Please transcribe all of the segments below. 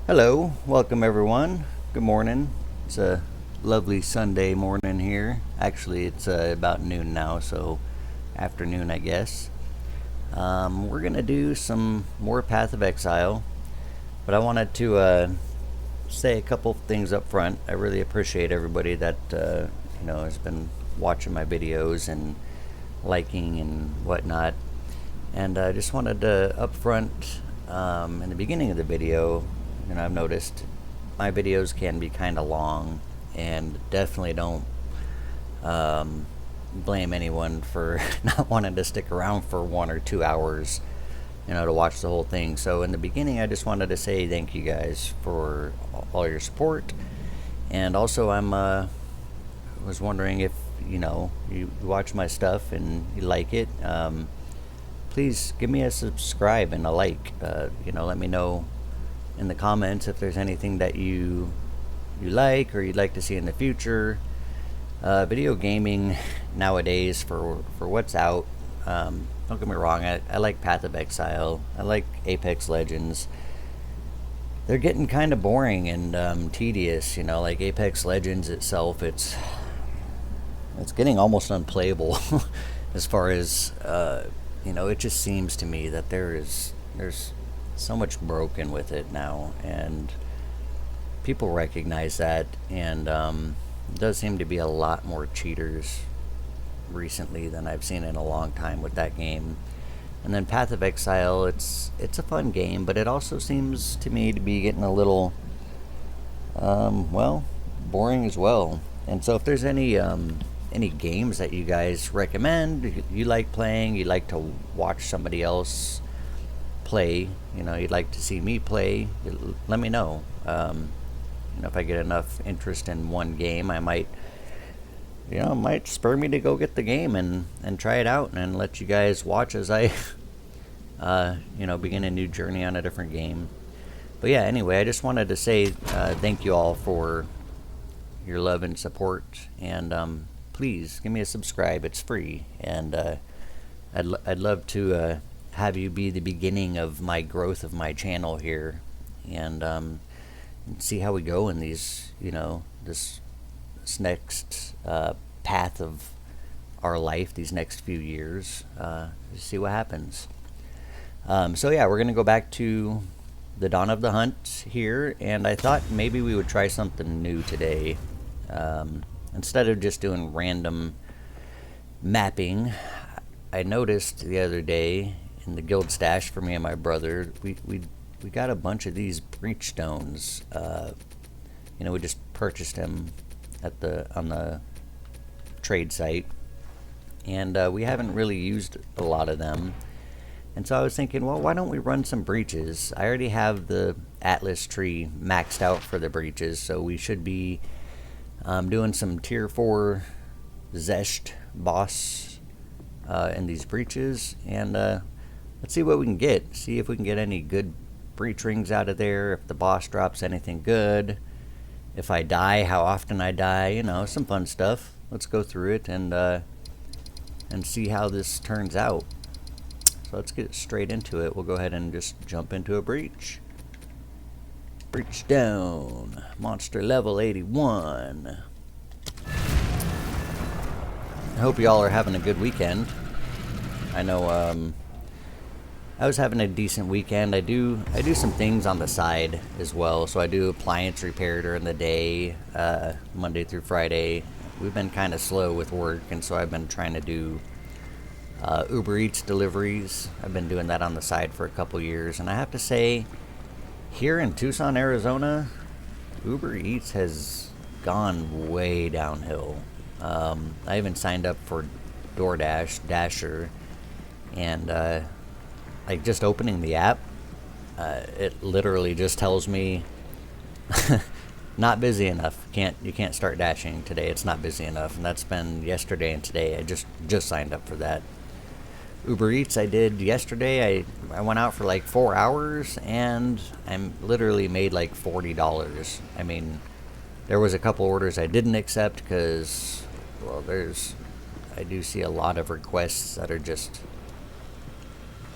Hello, welcome everyone. Good morning. It's a lovely Sunday morning here. Actually, it's about noon now, so afternoon, I guess. We're gonna do some more Path of Exile, but I wanted to say a couple things up front. I really appreciate everybody that has been watching my videos and liking and whatnot. And I just wanted to up front in the beginning of the video, I've noticed my videos can be kind of long, and definitely don't blame anyone for not wanting to stick around for 1 or 2 hours, to watch the whole thing. So in the beginning, I just wanted to say thank you guys for all your support, and also was wondering if you watch my stuff and you like it. Please give me a subscribe and a like. Let me know in the comments if there's anything that you like or you'd like to see in the future. Video gaming nowadays, for what's out, don't get me wrong, I like Path of Exile, I like Apex Legends. They're getting kind of boring and tedious, like Apex Legends itself. It's getting almost unplayable as far as it just seems to me that there's so much broken with it now, and people recognize that, and it does seem to be a lot more cheaters recently than I've seen in a long time with that game. And then Path of Exile, it's a fun game, but it also seems to me to be getting a little boring as well. And so if there's any games that you guys recommend, you like playing, you like to watch somebody else play, you'd like to see me play, let me know. If I get enough interest in one game, I might it might spur me to go get the game and try it out and let you guys watch as I begin a new journey on a different game. But yeah, anyway, I just wanted to say thank you all for your love and support, and please give me a subscribe. It's free, and I'd love to have you be the beginning of my growth of my channel here, and see how we go in these, this next path of our life, these next few years. See what happens. So yeah, we're gonna go back to the Dawn of the Hunt here, and I thought maybe we would try something new today. Instead of just doing random mapping, I noticed the other day in the guild stash for me and my brother, we got a bunch of these breach stones. We just purchased them on the trade site, and we haven't really used a lot of them. And so I was thinking, well, why don't we run some breaches? I already have the Atlas tree maxed out for the breaches, so we should be doing some tier 4 Xesht boss in these breaches, and let's see what we can get. See if we can get any good breach rings out of there, if the boss drops anything good, if I die, how often I die, some fun stuff. Let's go through it and see how this turns out. So let's get straight into it. We'll go ahead and just jump into a breach. Breach down. Monster level 81. I hope y'all are having a good weekend. I know I was having a decent weekend. I do some things on the side as well. So I do appliance repair during the day, Monday through Friday. We've been kind of slow with work, and so I've been trying to do Uber Eats deliveries. I've been doing that on the side for a couple years, and I have to say, here in Tucson, Arizona, Uber Eats has gone way downhill. I even signed up for Dasher, and like just opening the app, it literally just tells me not busy enough. You can't start dashing today. It's not busy enough, and that's been yesterday and today. I just signed up for that. Uber Eats I did yesterday. I went out for like 4 hours, and I literally made like $40. I mean, there was a couple orders I didn't accept because, well, I do see a lot of requests that are just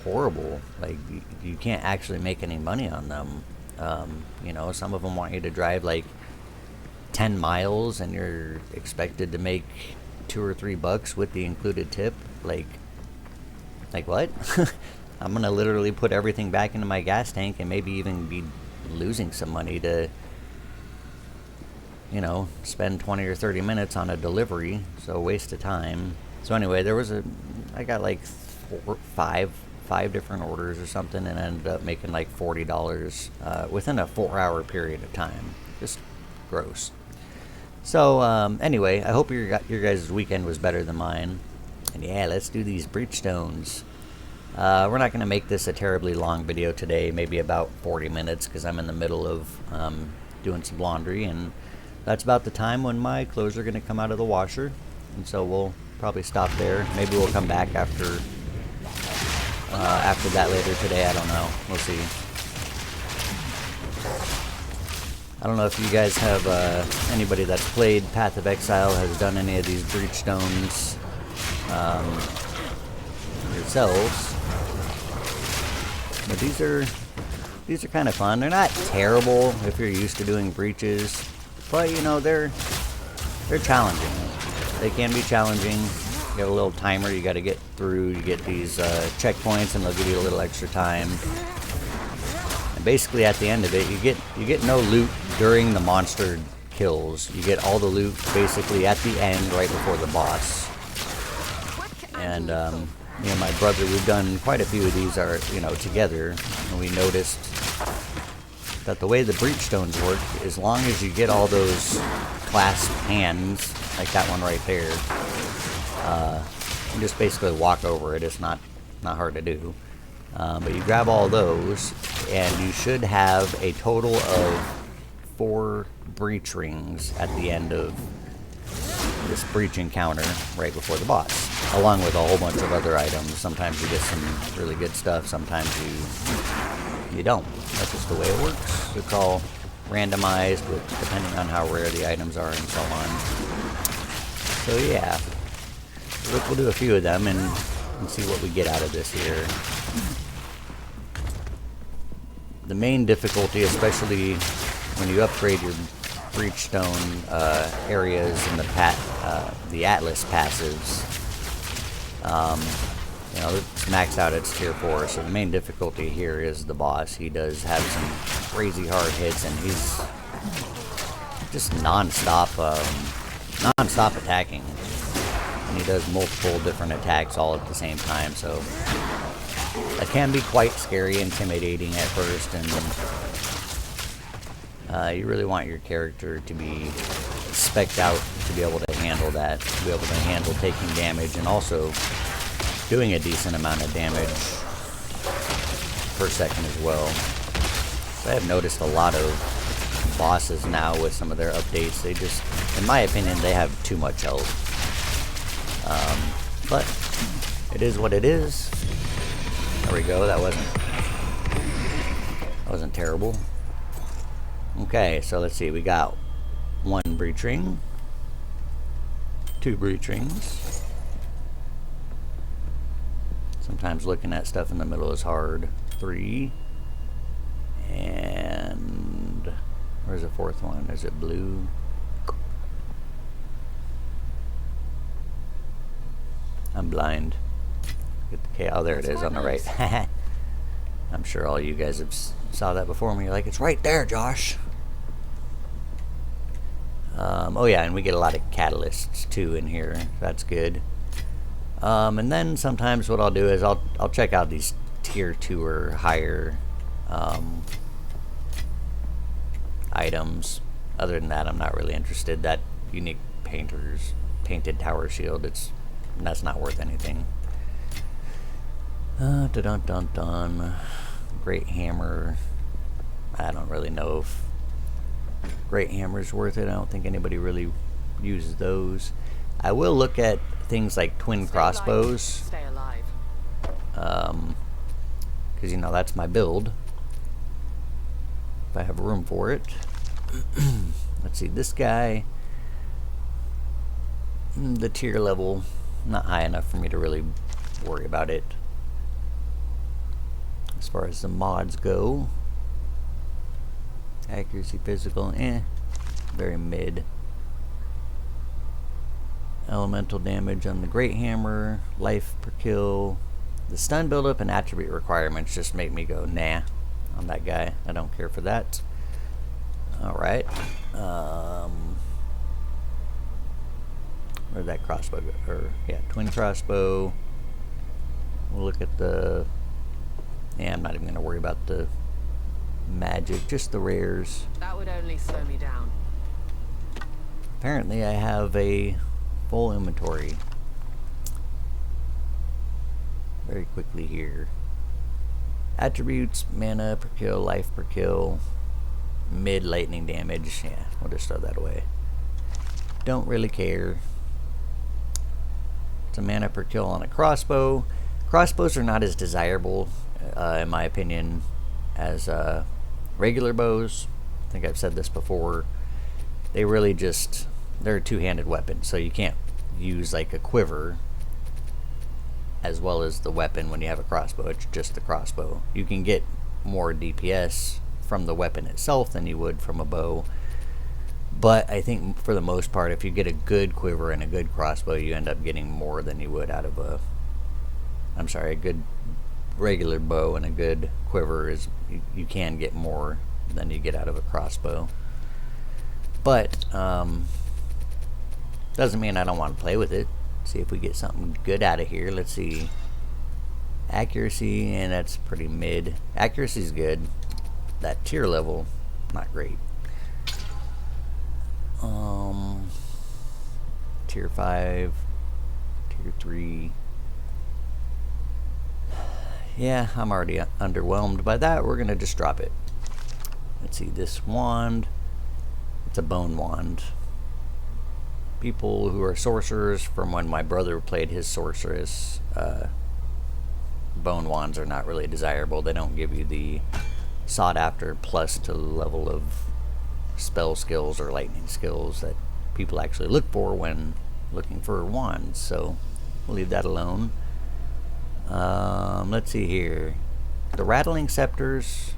horrible. Like, you can't actually make any money on them. You know, some of them want you to drive like 10 miles and you're expected to make $2 or $3 with the included tip. Like what? I'm gonna literally put everything back into my gas tank and maybe even be losing some money to, you know, spend 20 or 30 minutes on a delivery. So waste of time. So anyway, I got like five different orders or something, and ended up making like $40 within a 4-hour period of time. Just gross. So anyway, I hope your guys' weekend was better than mine. And yeah, let's do these breachstones. We're not going to make this a terribly long video today, maybe about 40 minutes, because I'm in the middle of doing some laundry, and that's about the time when my clothes are going to come out of the washer. And so we'll probably stop there. Maybe we'll come back after that later today. I don't know. We'll see. I don't know if you guys have anybody that's played Path of Exile has done any of these breachstones yourselves. But these are kind of fun. They're not terrible if you're used to doing breaches, but you know, they're challenging. They can be challenging. You have a little timer you got to get through. You get these checkpoints, and they'll give you a little extra time. And basically, at the end of it, you get no loot during the monster kills. You get all the loot basically at the end, right before the boss. And me and my brother, we've done quite a few of these together, and we noticed that the way the breachstones work, as long as you get all those clasped hands, like that one right there, you just basically walk over it. It's not hard to do. But you grab all those, and you should have a total of 4 breach rings at the end of this breach encounter right before the boss, along with a whole bunch of other items. Sometimes you get some really good stuff, sometimes you don't. That's just the way it works. It's all randomized depending on how rare the items are and so on. So yeah, we'll do a few of them and see what we get out of this here. The main difficulty, especially when you upgrade your breachstone areas in the Atlas passives, it's maxed out at tier 4, so the main difficulty here is the boss. He does have some crazy hard hits, and he's just non-stop attacking. And he does multiple different attacks all at the same time, so that can be quite scary, intimidating at first, and you really want your character to be spec'd out to be able to handle that, to be able to handle taking damage and also doing a decent amount of damage per second as well. So I have noticed a lot of bosses now with some of their updates. They just, in my opinion, they have too much health. But it is what it is. There we go. That wasn't terrible. Okay, so let's see. We got 1 breach ring, 2 breach rings. Sometimes looking at stuff in the middle is hard. 3. And where's the 4th one? Is it blue? I'm blind. Get the K. Oh, there it is on the right. I'm sure all you guys have saw that before me. You're like, it's right there, Josh. Oh yeah, and we get a lot of catalysts too in here. That's good. And then sometimes what I'll do is I'll check out these tier 2 or higher items. Other than that, I'm not really interested. That unique painted tower shield, that's not worth anything. Dun. Great hammer. I don't really know if great hammer's worth it. I don't think anybody really uses those. I will look at things like twin crossbows. Stay alive. Because that's my build. If I have room for it. Let's see, this guy, the tier level, not high enough for me to really worry about it. As far as the mods go, Accuracy, physical, very mid. Elemental damage on the Great Hammer, life per kill. The stun buildup and attribute requirements just make me go nah on that guy. I don't care for that. Alright. Where'd that crossbow go? Or, yeah, twin crossbow. We'll look at the... Yeah, I'm not even going to worry about the magic, just the rares. That would only slow me down. Apparently I have a full inventory. Very quickly here. Attributes, mana per kill, life per kill, mid lightning damage. Yeah, we'll just throw that away. Don't really care. It's a mana per kill on a crossbow. Crossbows are not as desirable, in my opinion, as regular bows. I think I've said this before. They really just, they're a two-handed weapon, so you can't use like a quiver as well as the weapon when you have a crossbow. It's just the crossbow. You can get more DPS from the weapon itself than you would from a bow, but I think for the most part, if you get a good quiver and a good crossbow, you end up getting more than you would out of a a good regular bow, and a good quiver is you can get more than you get out of a crossbow. But doesn't mean I don't want to play with it. See if we get something good out of here. Let's see. Accuracy, and that's pretty mid. Accuracy's good. That tier level, not great. Tier 5, tier 3. Yeah, I'm already underwhelmed by that. We're gonna just drop it. Let's see, this wand. It's a bone wand. People who are sorcerers, from when my brother played his sorceress, bone wands are not really desirable. They don't give you the sought after plus to level of spell skills or lightning skills that people actually look for when looking for wands, so we'll leave that alone. Let's see here. The rattling scepters,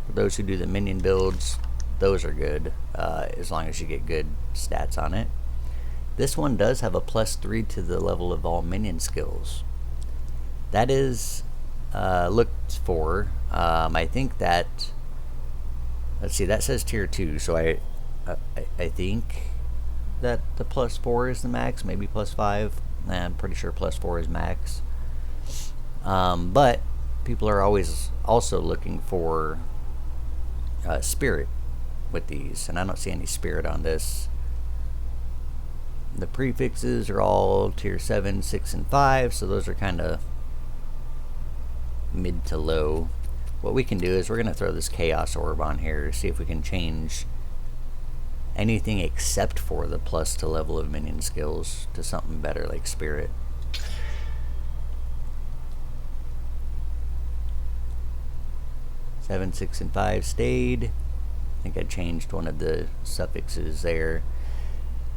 for those who do the minion builds, those are good, as long as you get good stats on it. This one does have a +3 to the level of all minion skills. That is looked for. I think that, let's see, that says tier 2, so I think that the +4 is the max, maybe +5. I'm pretty sure +4 is max. But people are always also looking for spirit with these, and I don't see any spirit on this. The prefixes are all tier 7, 6, and 5, so those are kind of mid to low. What we can do is we're going to throw this chaos orb on here, see if we can change anything except for the plus to level of minion skills to something better like spirit. Seven, 6, and 5 stayed. I think I changed one of the suffixes there.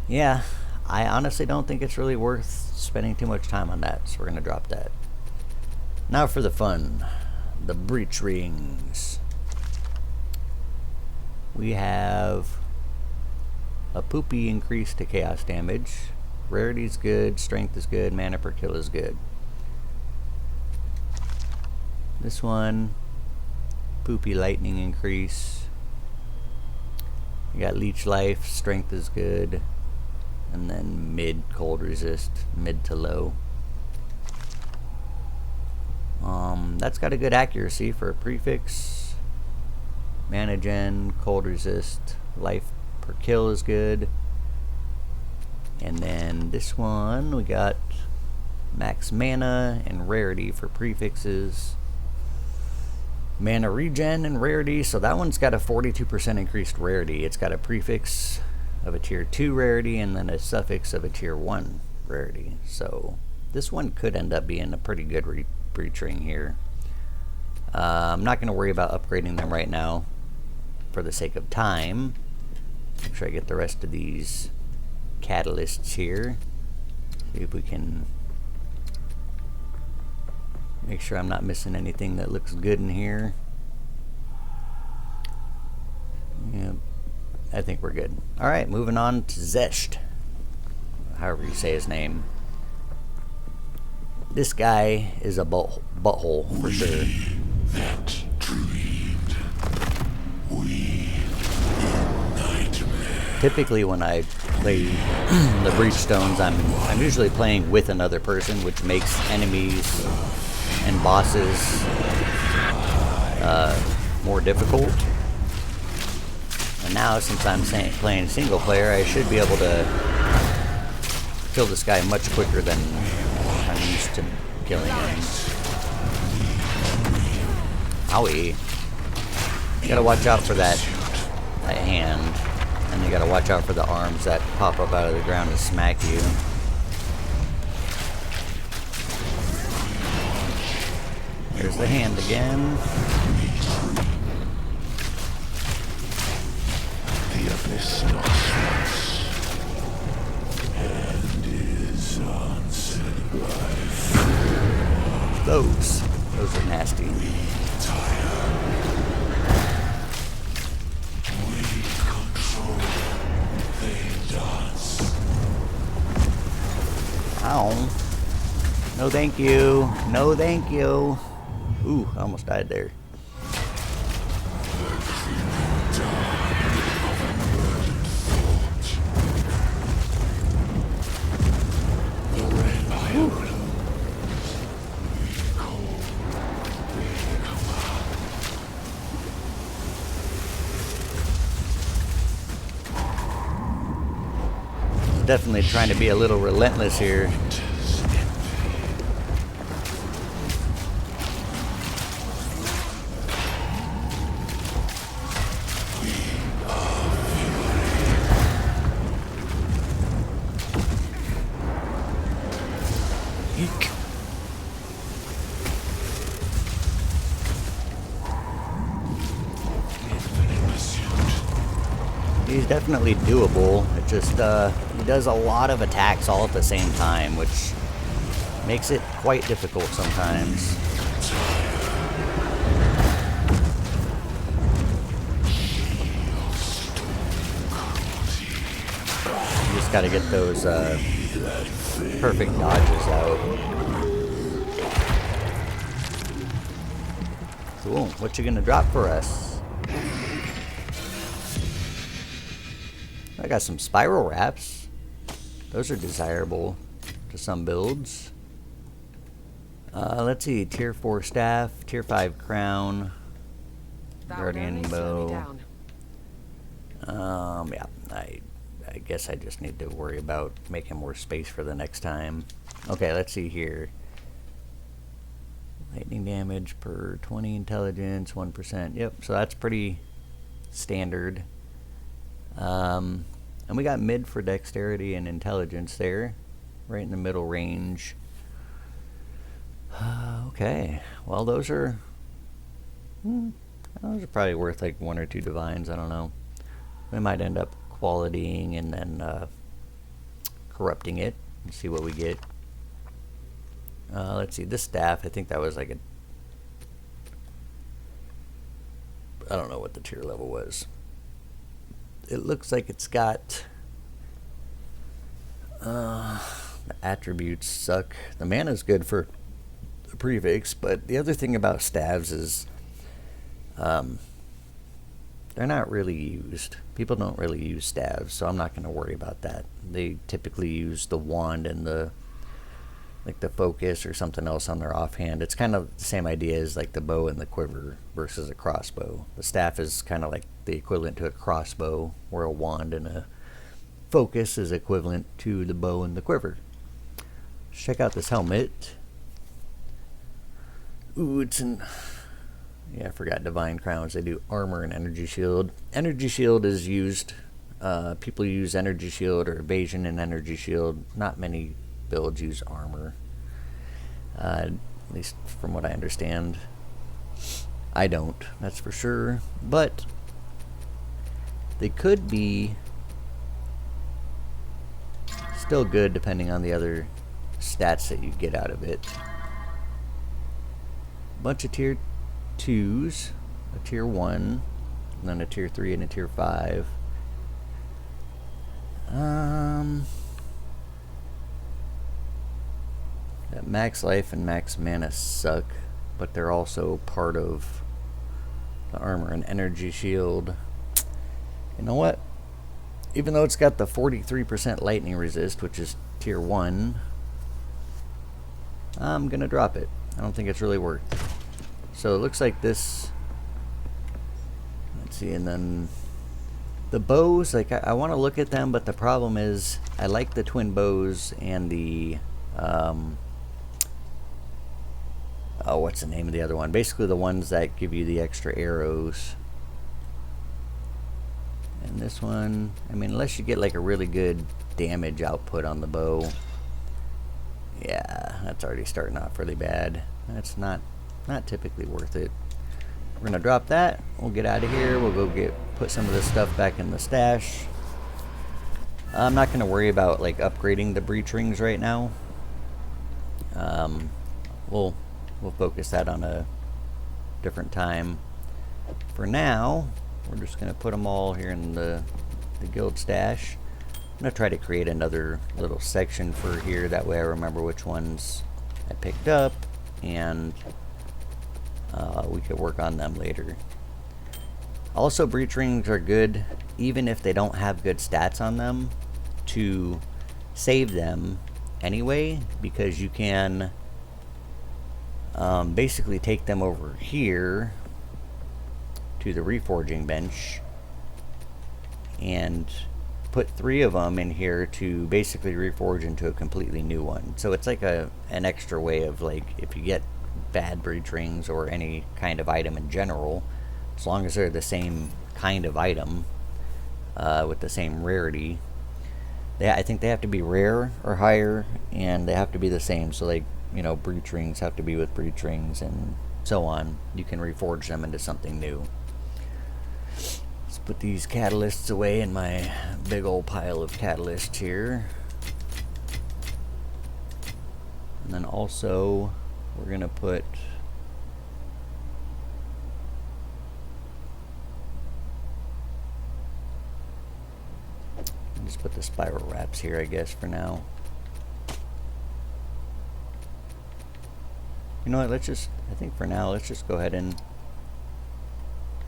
Yeah, I honestly don't think it's really worth spending too much time on that, so we're going to drop that. Now for the fun, the breach rings. We have a poopy increase to chaos damage. Rarity's good, strength is good, mana per kill is good. This one, poopy lightning increase. You got leech life, strength is good, and then mid cold resist, mid to low. That's got a good accuracy for a prefix. Mana gen, cold resist, life per kill is good. And then this one, we got max mana and rarity for prefixes. Mana regen and rarity, so that one's got a 42% increased rarity. It's got a prefix of a tier 2 rarity and then a suffix of a tier 1 rarity. So this one could end up being a pretty good breach ring here. I'm not going to worry about upgrading them right now for the sake of time. Make sure I get the rest of these catalysts here. See if we can make sure I'm not missing anything that looks good in here. I think we're good. Alright, moving on to Xesht. However you say his name. This guy is a butthole for sure. That dreamed. We in nightmare. Typically when I play the Breachstones, I'm usually playing with another person, which makes enemies and bosses more difficult. And now, since I'm playing single player, I should be able to kill this guy much quicker than I'm used to killing him. Owie. You gotta watch out for that hand. And you gotta watch out for the arms that pop up out of the ground and smack you. There's the hand again. The abyss knocks and is unset by fear. Those are nasty. Ow. No thank you. No thank you. Ooh, I almost died there. Definitely trying to be a little relentless here. Eek. He's definitely doable. It just he does a lot of attacks all at the same time, which makes it quite difficult sometimes. You just gotta get those perfect dodges out. Cool. What you gonna drop for us? I got some spiral wraps. Those are desirable to some builds. Let's see. Tier 4 staff, Tier 5 crown, guardian bow. Yeah. I guess I just need to worry about making more space for the next time. Okay, let's see here. Lightning damage per 20 intelligence, 1%. Yep, so that's pretty standard. And we got mid for dexterity and intelligence there, right in the middle range. Okay, well those are probably worth like 1 or 2 divines. I don't know. We might end up qualitying and then corrupting it and see what we get. Let's see, this staff, I think that was like a, I don't know what the tier level was. It looks like it's got the attributes suck. The mana's good for the prefix, but the other thing about staves is they're not really used. People don't really use staves, so I'm not going to worry about that. They typically use the wand and the focus or something else on their offhand. It's kind of the same idea as like the bow and the quiver versus a crossbow. The staff is kind of like the equivalent to a crossbow, where a wand and a focus is equivalent to the bow and the quiver. Let's check out this helmet. Ooh, it's in... Yeah, I forgot Divine Crowns. They do armor and energy shield. Energy shield is used. People use energy shield or evasion and energy shield. Not many builds use armor. At least from what I understand. I don't, that's for sure. But they could be still good depending on the other stats that you get out of it. Bunch of tier 2s, a tier 1, and then a tier 3 and a tier 5. That max life and max mana suck, but they're also part of the armor and energy shield. You know what? Even though it's got the 43% lightning resist, which is tier 1, I'm gonna drop it. I don't think it's really worth it. So it looks like this. Let's see, and then the bows, like I want to look at them, but the problem is I like the twin bows and the oh, what's the name of the other one? Basically the ones that give you the extra arrows. And this one, I mean, unless you get like a really good damage output on the bow, yeah, that's already starting off really bad. That's not typically worth it. We're gonna drop that. We'll get out of here. We'll go put some of this stuff back in the stash. I'm not gonna worry about like upgrading the breach rings right now. We'll focus that on a different time. For now, we're just gonna put them all here in the guild stash. I'm gonna try to create another little section for here. That way I remember which ones I picked up, and we could work on them later. Also, breach rings are good, even if they don't have good stats on them, to save them anyway, because you can basically take them over here to the reforging bench and put 3 of them in here to basically reforge into a completely new one. So it's like an extra way of, like, if you get bad breach rings or any kind of item in general, as long as they're the same kind of item with the same rarity, I think they have to be rare or higher, and they have to be the same. So, like, you know, breach rings have to be with breach rings and so on. You can reforge them into something new. Let's put these catalysts away in my big old pile of catalysts here. And then also we're gonna put just put the spiral wraps here, I guess, for now. You know what, I think for now, let's just go ahead and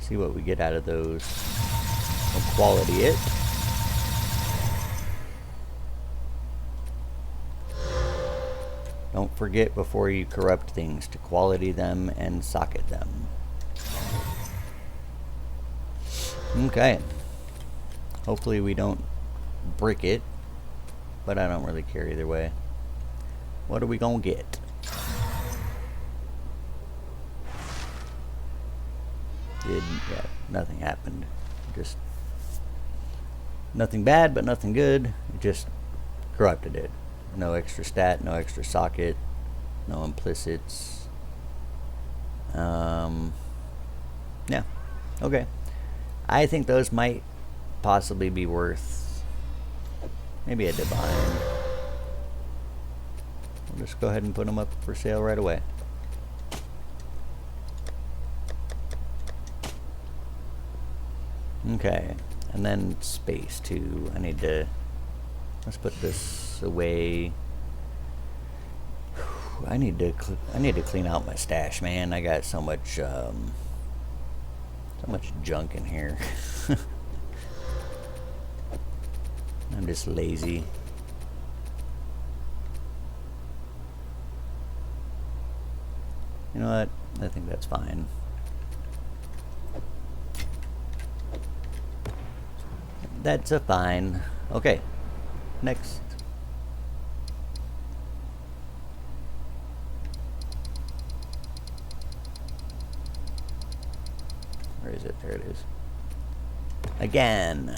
see what we get out of those. We'll quality it. Don't forget before you corrupt things to quality them and socket them. Okay. Hopefully we don't brick it, but I don't really care either way. What are we gonna get? Yeah, nothing happened. Just nothing bad, but nothing good. It just corrupted it. No extra stat, no extra socket, no implicits. Yeah, okay. I think those might possibly be worth maybe a divine. We'll just go ahead and put them up for sale right away. Okay, and then space too. Let's put this away. I need to clean out my stash, man. I got so much junk in here. I'm just lazy. You know what? I think that's fine. That's a fine. Okay. Next. Where is it? There it is. Again.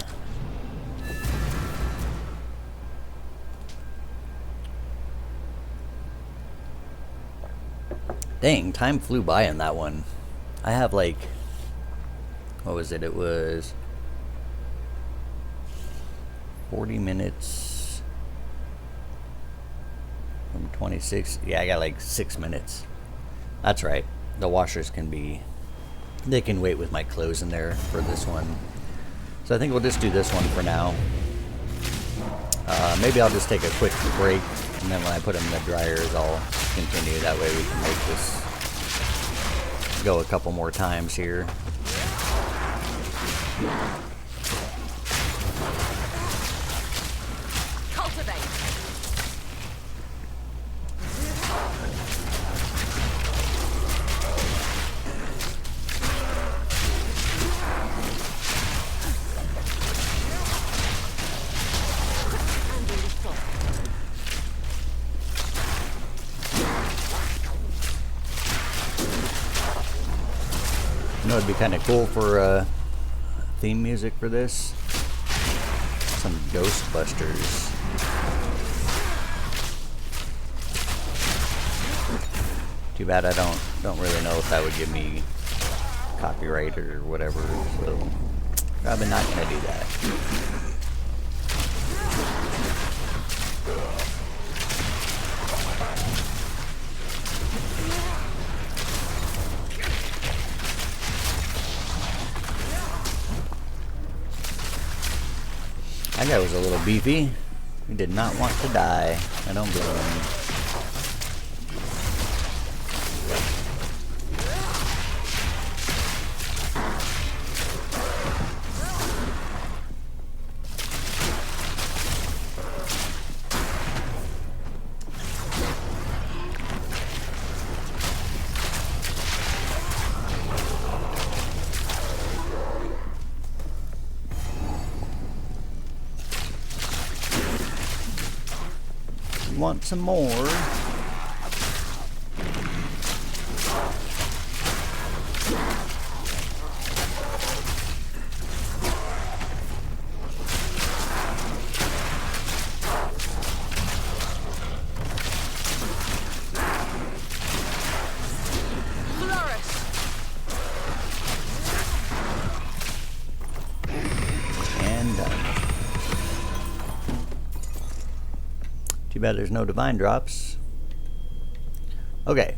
Dang, time flew by on that one. I have like, what was it? It was 40 minutes from 26. Yeah, I got like 6 minutes. That's right. The washers they can wait with my clothes in there for this one. So I think we'll just do this one for now. Maybe I'll just take a quick break, and then when I put them in the dryers, I'll continue. That way we can make this go a couple more times here. Cultivate. You know, it'd be kind of cool for theme music for this. Some Ghostbusters. Too bad I don't really know if that would give me copyright or whatever. So probably not gonna do that. That guy was a little beefy. He did not want to die. I don't blame him. Want some more? Too bad there's no divine drops. Okay,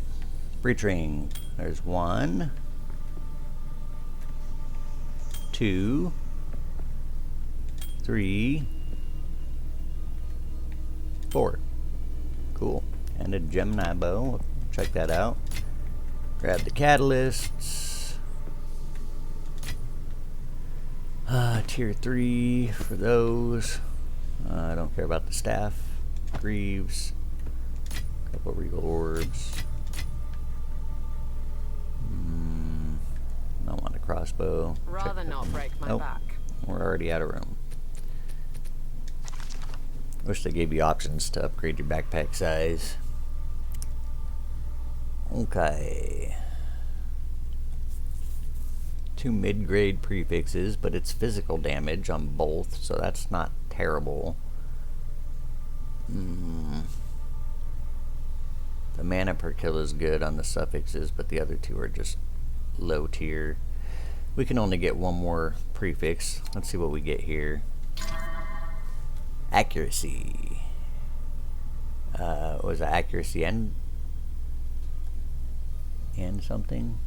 breach ring. There's 1, 2, 3, 4. Cool. And a Gemini bow. Check that out. Grab the catalysts. Tier 3 for those. I don't care about the staff. Greaves, couple regal orbs. Don't want a crossbow. Rather not break my back. We're already out of room. Wish they gave you options to upgrade your backpack size. Okay. 2 mid-grade prefixes, but it's physical damage on both, so that's not terrible. The mana per kill is good on the suffixes, but the other two are just low tier. We can only get one more prefix. Let's see what we get here. Accuracy. Was it accuracy and something?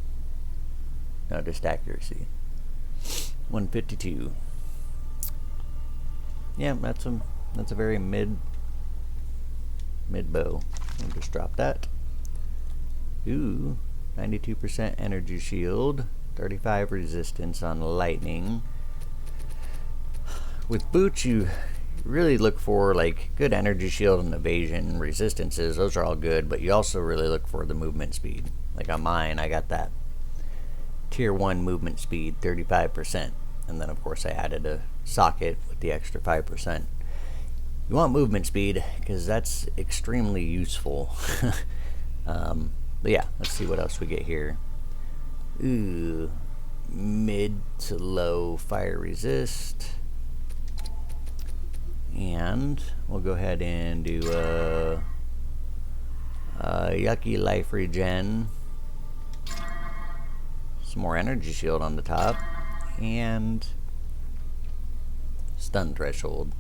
No, just accuracy. 152. Yeah, that's a very mid bow. We'll just drop that. Ooh, 92% energy shield, 35 resistance on lightning. With boots, you really look for like good energy shield and evasion resistances. Those are all good, but you also really look for the movement speed. Like on mine, I got that tier 1 movement speed, 35%, and then of course I added a socket with the extra 5%. You want movement speed because that's extremely useful. But yeah, let's see what else we get here. Ooh, mid to low fire resist. And we'll go ahead and do yucky life regen. Some more energy shield on the top. And stun threshold.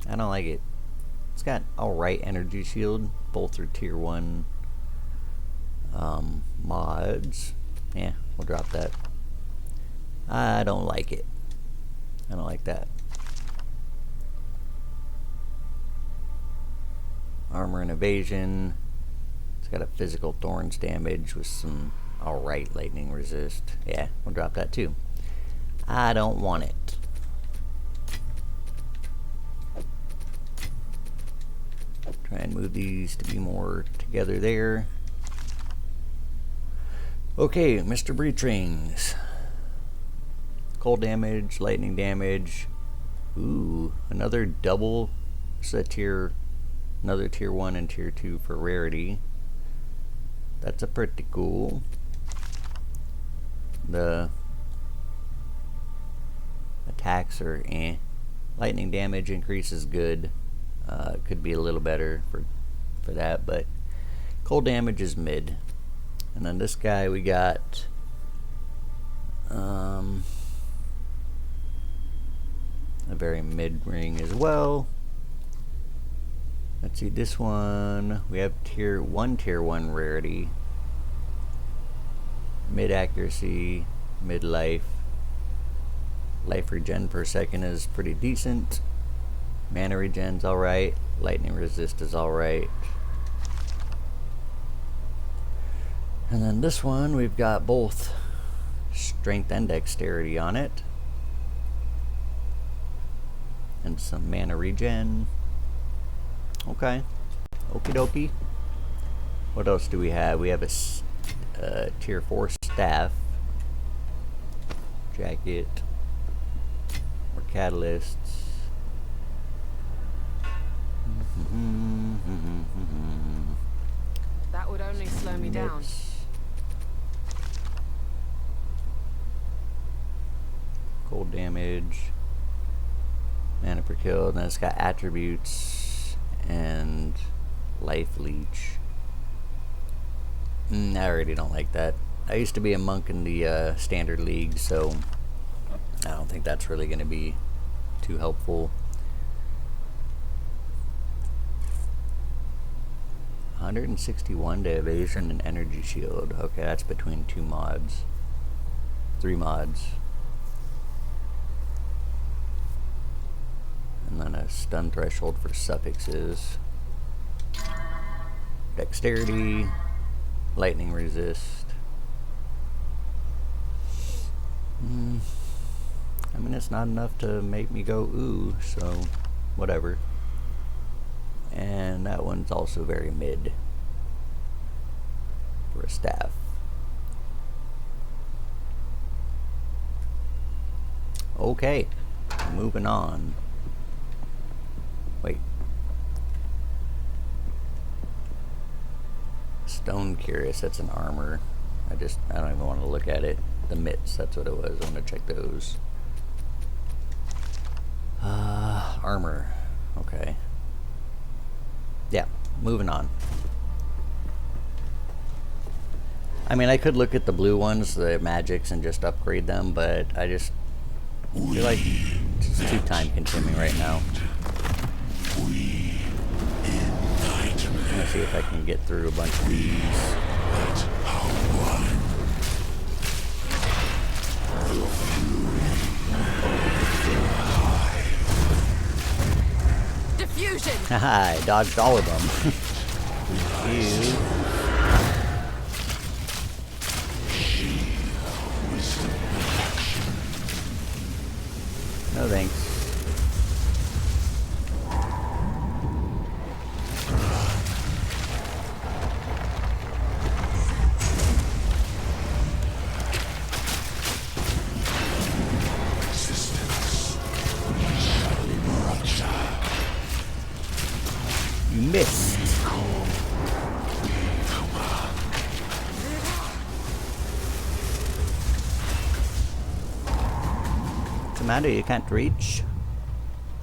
I don't like it. It's got alright energy shield. Both are tier 1 mods. Yeah, we'll drop that. I don't like it. I don't like that. Armor and evasion. It's got a physical thorns damage with some alright lightning resist. Yeah, we'll drop that too. I don't want it. Try and move these to be more together there. Okay, Mr. Breach Rings. Cold damage, lightning damage. Ooh, another double. It's a another tier 1 and tier 2 for rarity. That's a pretty cool. The attacks are eh. Lightning damage increase is good. Could be a little better for that, but cold damage is mid. And then this guy we got a very mid ring as well. Let's see, this one we have tier 1 rarity, mid accuracy, mid life. Life regen per second is pretty decent. Mana regen's alright. Lightning resist is alright. And then this one, we've got both strength and dexterity on it. And some mana regen. Okay. Okie dokie. What else do we have? We have a tier 4 staff. Jacket. More catalysts. That would only slow me down. Cold damage. Mana per kill. And then it's got attributes and life leech. I already don't like that. I used to be a monk in the standard league, so I don't think that's really going to be too helpful. 161 to evasion and energy shield. Okay, that's between 2 mods. 3 mods. And then a stun threshold for suffixes. Dexterity. Lightning resist. I mean, it's not enough to make me go ooh, so whatever. And that one's also very mid for a staff. Okay, moving on. Wait. Stone Curious, that's an armor. I don't even want to look at it. The mitts, that's what it was. I want to check those. Armor. Okay. Yeah, moving on. I mean, I could look at the blue ones, the magics, and just upgrade them, but I just feel like it's too time consuming right now. I'm gonna see if I can get through a bunch of these. Diffusion! Haha, I dodged all of them. Ew. No thanks. You missed. What's the matter? You can't reach?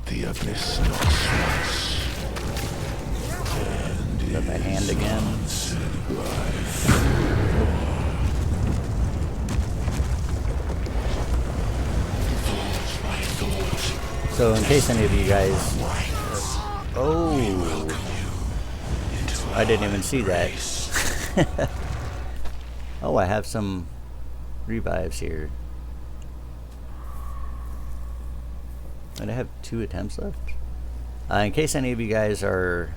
The abyss not once. Is that the hand again? So in case any of you guys... Oh! I didn't even see that. Oh, I have some revives here. And I have 2 attempts left. In case any of you guys are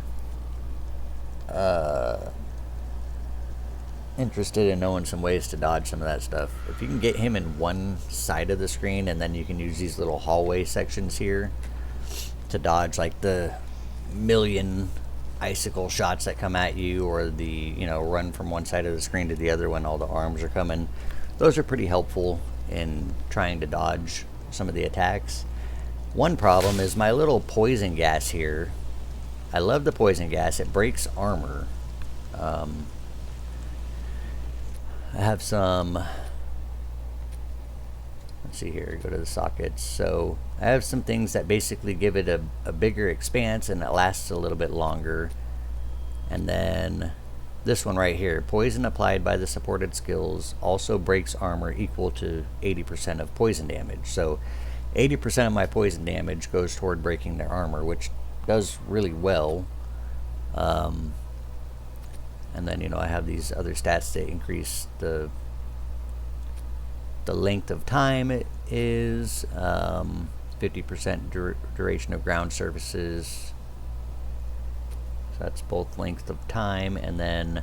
interested in knowing some ways to dodge some of that stuff. If you can get him in one side of the screen, and then you can use these little hallway sections here to dodge like the million icicle shots that come at you, or the, you know, run from one side of the screen to the other when all the arms are coming. Those are pretty helpful in trying to dodge some of the attacks. One problem is my little poison gas here. I love the poison gas. It breaks armor. I have some, let's see here, go to the sockets. So I have some things that basically give it a bigger expanse, and it lasts a little bit longer. And then this one right here, poison applied by the supported skills also breaks armor equal to 80% of poison damage. So 80% of my poison damage goes toward breaking their armor, which does really well. And then, you know, I have these other stats that increase the length of time it is, 50% duration of ground surfaces. So that's both length of time, and then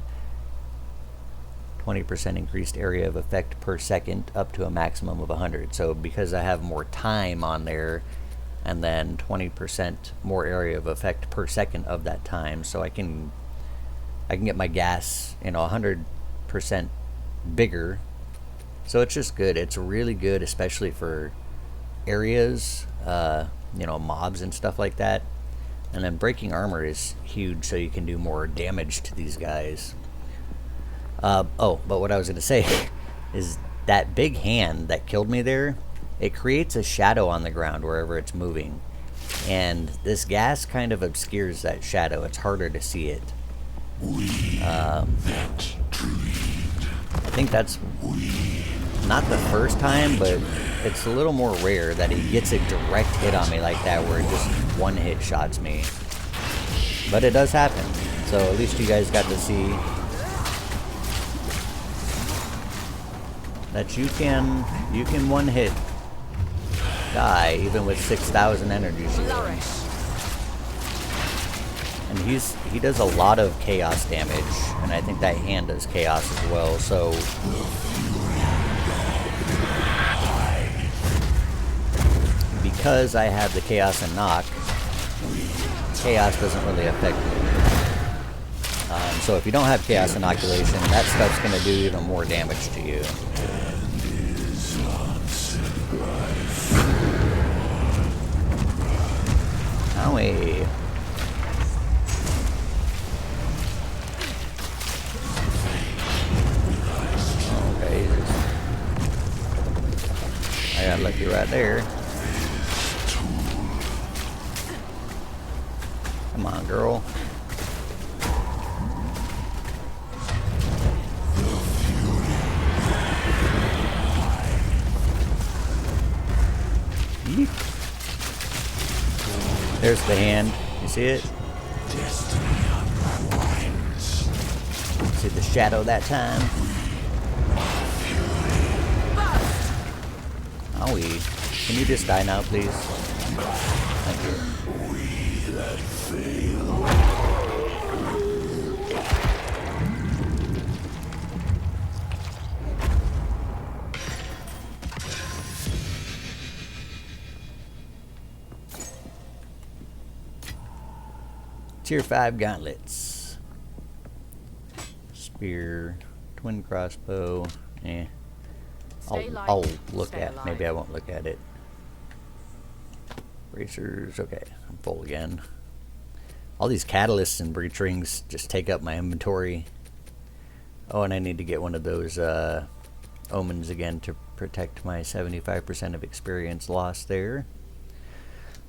20% increased area of effect per second up to a maximum of 100. So because I have more time on there, and then 20% more area of effect per second of that time, so I can get my gas, you know, 100% bigger. So it's just good. It's really good, especially for areas, you know, mobs and stuff like that. And then breaking armor is huge, so you can do more damage to these guys. Oh, but what I was going to say is that big hand that killed me there, it creates a shadow on the ground wherever it's moving. And this gas kind of obscures that shadow. It's harder to see it. I think that's not the first time, but it's a little more rare that he gets a direct hit on me like that, where it just one hit shots me. But it does happen, so at least you guys got to see that you can one hit die even with 6,000 energy shield. And he does a lot of chaos damage, and I think that hand does chaos as well. So because I have the chaos and knock, chaos doesn't really affect me. So if you don't have chaos inoculation, that stuff's going to do even more damage to you. Owie. Okay. I got lucky right there. Come on, girl. Yeet. There's the hand. You see it? See the shadow that time? Owie. Can you just die now, please? Thank you. Tier 5 gauntlets. Spear, twin crossbow. I'll look at. Maybe I won't look at it. Bracers. Okay, I'm full again. All these catalysts and breach rings just take up my inventory. Oh, and I need to get one of those omens again to protect my 75% of experience lost there.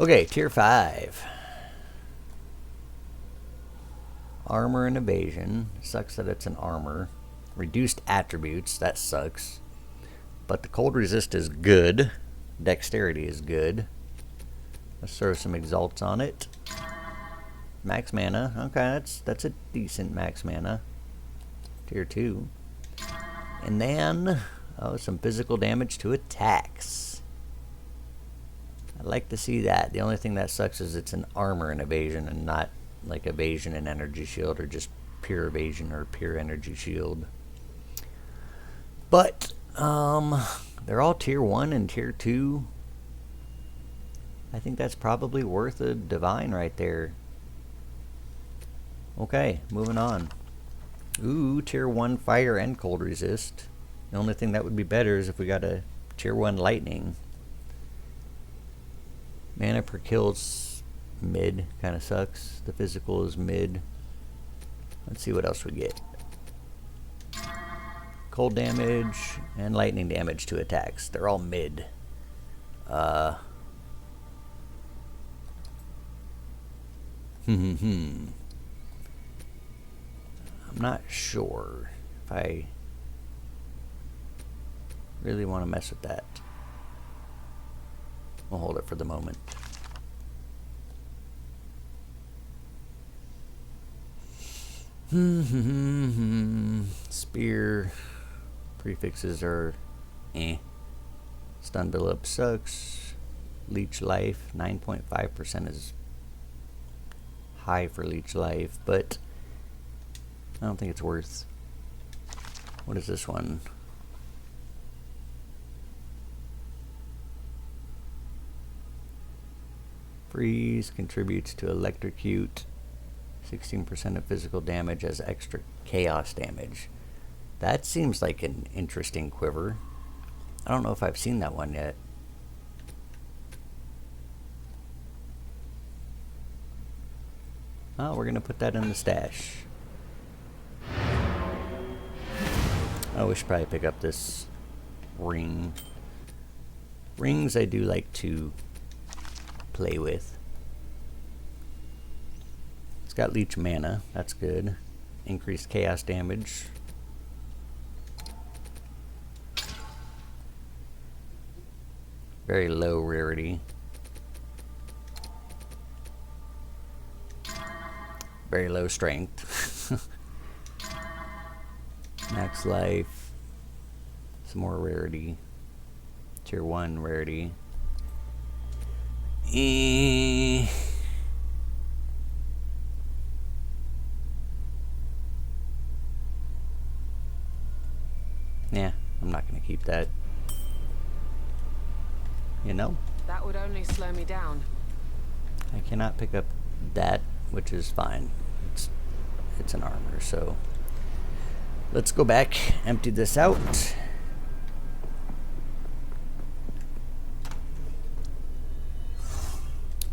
Okay, tier 5. Armor and evasion. Sucks that it's an armor. Reduced attributes. That sucks. But the cold resist is good. Dexterity is good. Let's throw some exalts on it. Max mana. Okay, that's a decent max mana. Tier 2. And then, oh, some physical damage to attacks. I'd like to see that. The only thing that sucks is it's an armor and evasion, and not like evasion and energy shield, or just pure evasion or pure energy shield. But they're all tier 1 and tier 2. I think that's probably worth a divine right there. Okay, moving on. Ooh, tier 1 fire and cold resist. The only thing that would be better is if we got a tier 1 lightning. Mana per kill's mid, kind of sucks. The physical is mid. Let's see what else we get. Cold damage and lightning damage to attacks. They're all mid. I'm not sure if I really want to mess with that. We'll hold it for the moment. Spear prefixes are eh. Stun build up sucks. Leech life, 9.5% is high for leech life, but I don't think it's worth. What is this one? Freeze contributes to electrocute. 16% of physical damage as extra chaos damage. That seems like an interesting quiver. I don't know if I've seen that one yet. Oh, we're gonna put that in the stash. Oh, we should probably pick up this ring. Rings I do like to play with. It's got leech mana, that's good. Increased chaos damage. Very low rarity. Very low strength. Max life. Some more rarity. Tier 1 rarity. Yeah, I'm not gonna keep that. You know? That would only slow me down. I cannot pick up that, which is fine. It's an armor, so let's go back, empty this out.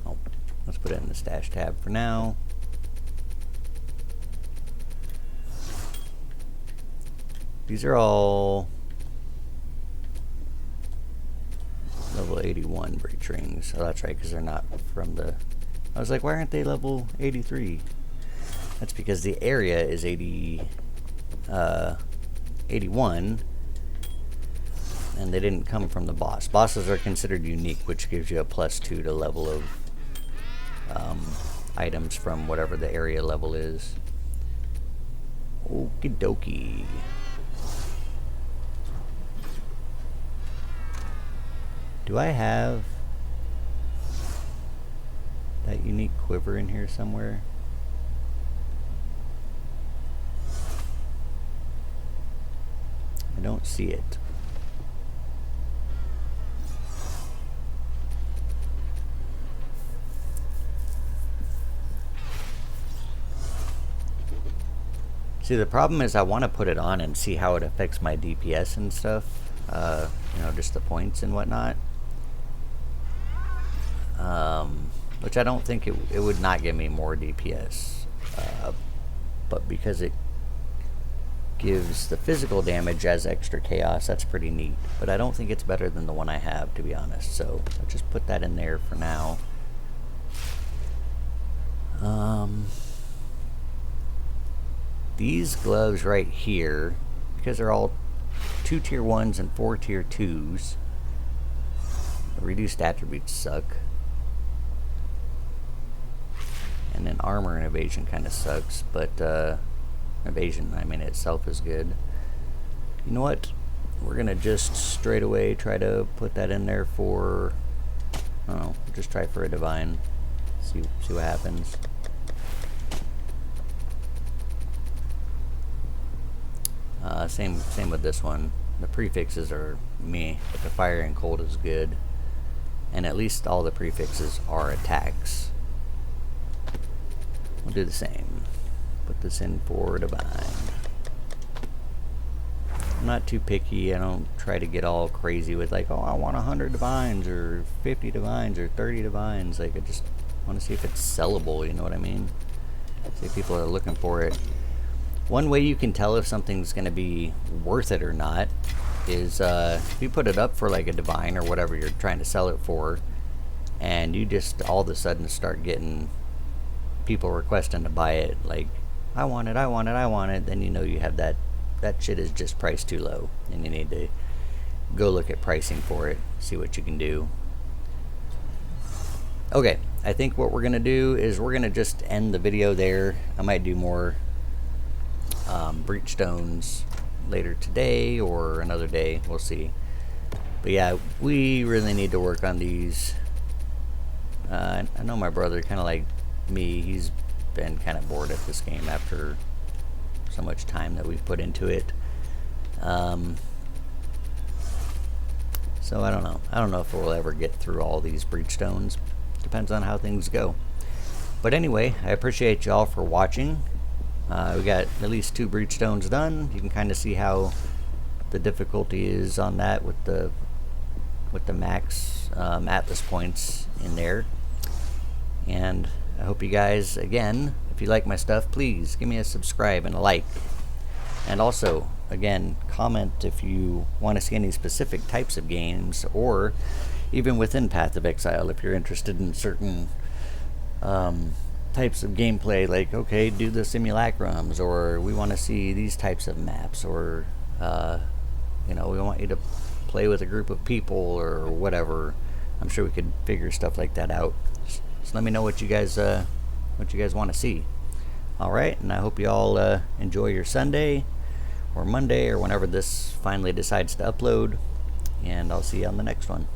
Oh, let's put it in the stash tab for now. These are all level 81 breach rings. Oh, that's right, because they're not from the... I was like, why aren't they level 83? That's because the area is 81, and they didn't come from the boss. Bosses are considered unique, which gives you a +2 to level of items from whatever the area level is. Okie dokie. Do I have that unique quiver in here somewhere? I don't see it. See, the problem is I want to put it on and see how it affects my DPS and stuff. You know, just the points and whatnot. Which I don't think it would not give me more DPS. But because it gives the physical damage as extra chaos, that's pretty neat. But I don't think it's better than the one I have, to be honest. So I'll just put that in there for now. These gloves right here, because they're all 2 tier 1s and 4 tier 2s, the reduced attributes suck. And then armor and evasion kind of sucks, but evasion, I mean, itself is good. You know what? We're gonna just straight away try to put that in there for, I don't know, just try for a divine. See what happens. Same with this one. The prefixes are meh, but the fire and cold is good. And at least all the prefixes are attacks. We'll do the same. Put this in for divine. I'm not too picky. I don't try to get all crazy with like, oh, I want 100 divines or 50 divines or 30 divines. Like, I just want to see if it's sellable, you know what I mean? See if people are looking for it. One way you can tell if something's going to be worth it or not is if you put it up for like a divine or whatever you're trying to sell it for, and you just all of a sudden start getting people requesting to buy it, like, I want it, I want it, I want it, then you know you have that shit is just priced too low, and you need to go look at pricing for it, see what you can do. Okay, I think what we're gonna do is we're gonna just end the video there. I might do more breach stones later today or another day, we'll see. But yeah, we really need to work on these. I know my brother, kind of like me, he's been kind of bored at this game after so much time that we've put into it. So I don't know. I don't know if we'll ever get through all these breach stones. Depends on how things go. But anyway, I appreciate y'all for watching. We got at least 2 breach stones done. You can kind of see how the difficulty is on that with the max Atlas points in there. And I hope you guys, again, if you like my stuff, please give me a subscribe and a like. And also, again, comment if you want to see any specific types of games, or even within Path of Exile, if you're interested in certain types of gameplay, like, okay, do the simulacrums, or we want to see these types of maps, or you know, we want you to play with a group of people or whatever. I'm sure we could figure stuff like that out. Just let me know what you guys want to see. All right, and I hope you all enjoy your Sunday or Monday or whenever this finally decides to upload, and I'll see you on the next one.